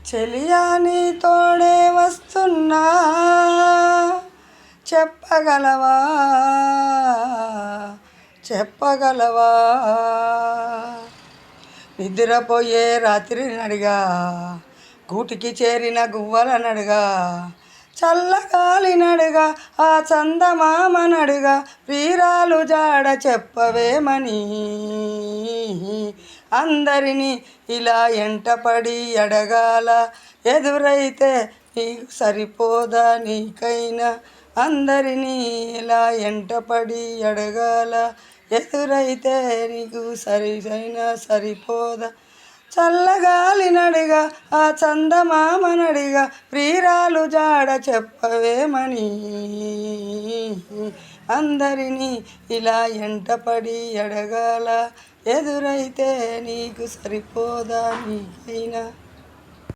చెలియా నీతోడే వస్తున్నా చెప్పగలవా చెప్పగలవా నిద్రపోయే రాత్రి నడిగా గూటికి చేరిన గువ్వల నడుగా చల్లగాలి నడుగా ఆ చందమామ నడుగా వీరాలు జాడ చెప్పవేమని అందరినీ ఇలా ఎంటపడి అడగాల ఎదురైతే నీకు సరిపోదా నీకైనా అందరినీ ఇలా ఎంటపడి అడగాల ఎదురైతే నీకు సరిసైనా సరిపోదా చల్లగాలి నడిగా ఆ చందమామ నడిగా ప్రియురాలు జాడ చెప్పవేమని అందరినీ ఇలా ఎంటపడి అడగాల ఎదురైతే నీకు సరిపోదా నీకైనా